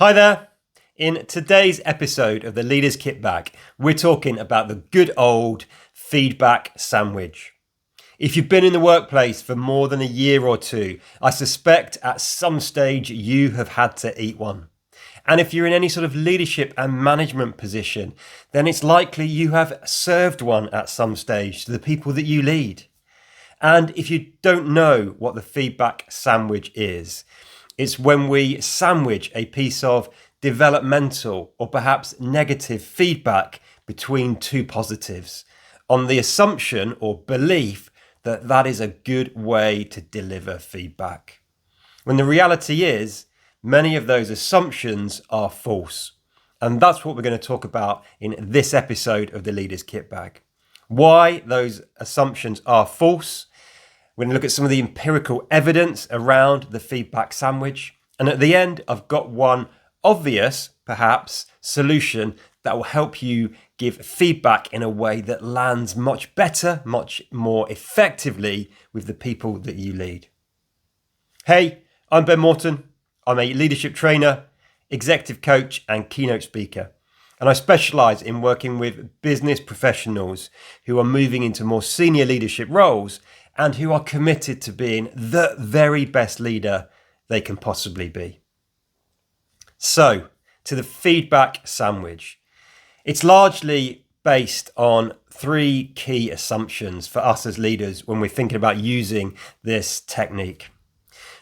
Hi there. In today's episode of the Leaders Kitbag, we're talking about the good old feedback sandwich. If you've been in the workplace for more than a year or two, I suspect at some stage you have had to eat one. And if you're in any sort of leadership and management position, then it's likely you have served one at some stage to the people that you lead. And if you don't know what the feedback sandwich is, it's when we sandwich a piece of developmental or perhaps negative feedback between two positives on the assumption or belief that that is a good way to deliver feedback. When the reality is, many of those assumptions are false. And that's what we're going to talk about in this episode of the Leaders Kitbag. Why those assumptions are false. We're going to look at some of the empirical evidence around the feedback sandwich. And at the end, I've got one obvious, perhaps, solution that will help you give feedback in a way that lands much better, much more effectively with the people that you lead. Hey, I'm Ben Morton. I'm a leadership trainer, executive coach, and keynote speaker. And I specialize in working with business professionals who are moving into more senior leadership roles and who are committed to being the very best leader they can possibly be. So, to the feedback sandwich. It's largely based on three key assumptions for us as leaders when we're thinking about using this technique.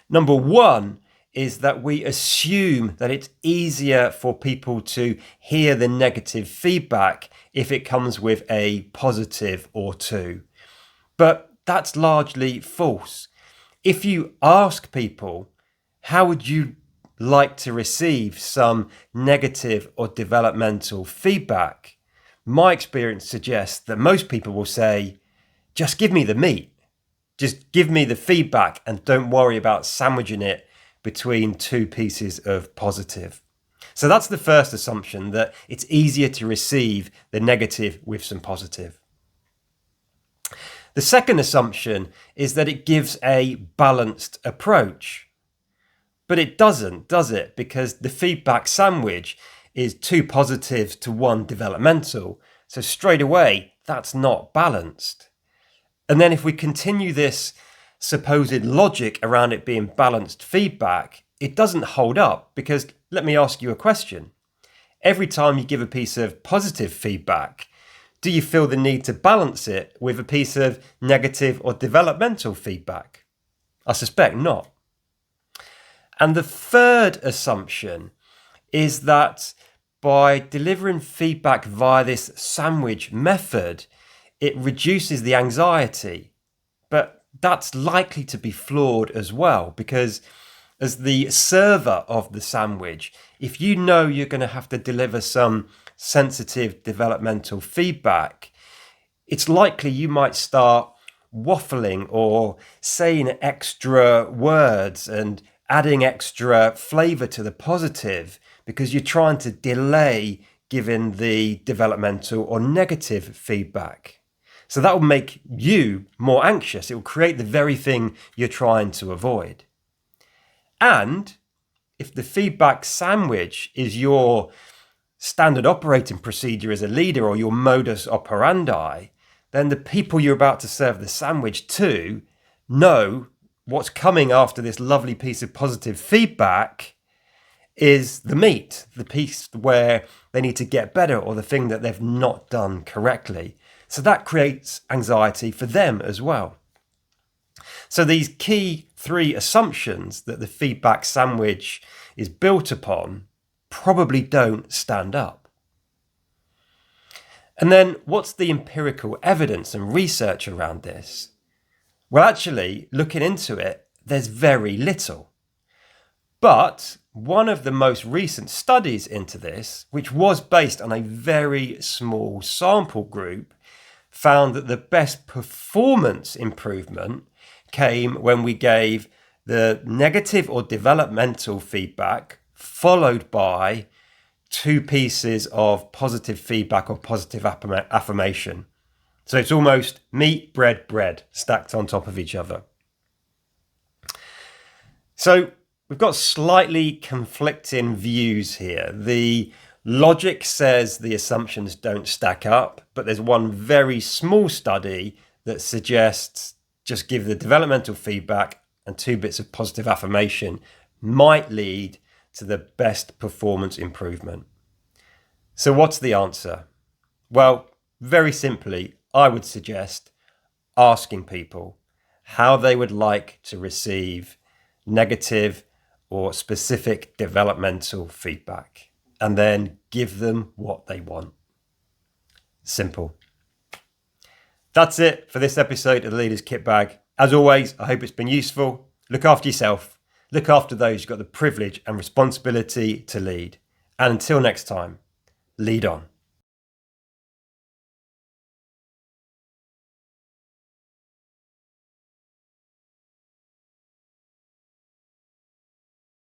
Number one is that we assume that it's easier for people to hear the negative feedback if it comes with a positive or two. But that's largely false. If you ask people, how would you like to receive some negative or developmental feedback? My experience suggests that most people will say, just give me the meat. Just give me the feedback and don't worry about sandwiching it between two pieces of positive. So that's the first assumption, that it's easier to receive the negative with some positive. The second assumption is that it gives a balanced approach. But it doesn't, does it? Because the feedback sandwich is two positives to one developmental. So straight away, that's not balanced. And then if we continue this supposed logic around it being balanced feedback, it doesn't hold up, because let me ask you a question. Every time you give a piece of positive feedback, do you feel the need to balance it with a piece of negative or developmental feedback? I suspect not. And the third assumption is that by delivering feedback via this sandwich method, it reduces the anxiety. But that's likely to be flawed as well, because as the server of the sandwich, if you know you're going to have to deliver some sensitive developmental feedback, it's likely you might start waffling or saying extra words and adding extra flavor to the positive because you're trying to delay giving the developmental or negative feedback. So that will make you more anxious. It will create the very thing you're trying to avoid. And if the feedback sandwich is your standard operating procedure as a leader or your modus operandi, then the people you're about to serve the sandwich to know what's coming after this lovely piece of positive feedback is the meat, the piece where they need to get better or the thing that they've not done correctly. So that creates anxiety for them as well. So these key three assumptions that the feedback sandwich is built upon probably don't stand up. And then what's the empirical evidence and research around this? Well, actually, looking into it, there's very little. But one of the most recent studies into this, which was based on a very small sample group, found that the best performance improvement came when we gave the negative or developmental feedback followed by two pieces of positive feedback or positive affirmation. So it's almost meat, bread, bread stacked on top of each other. So we've got slightly conflicting views here. The logic says the assumptions don't stack up, but there's one very small study that suggests just give the developmental feedback and 2 bits of positive affirmation might lead to the best performance improvement. So what's the answer? Well, very simply, I would suggest asking people how they would like to receive negative or specific developmental feedback, and then give them what they want. Simple. That's it for this episode of the Leaders Kitbag. As always, I hope it's been useful. Look after yourself. Look after those you've got the privilege and responsibility to lead. And until next time, lead on.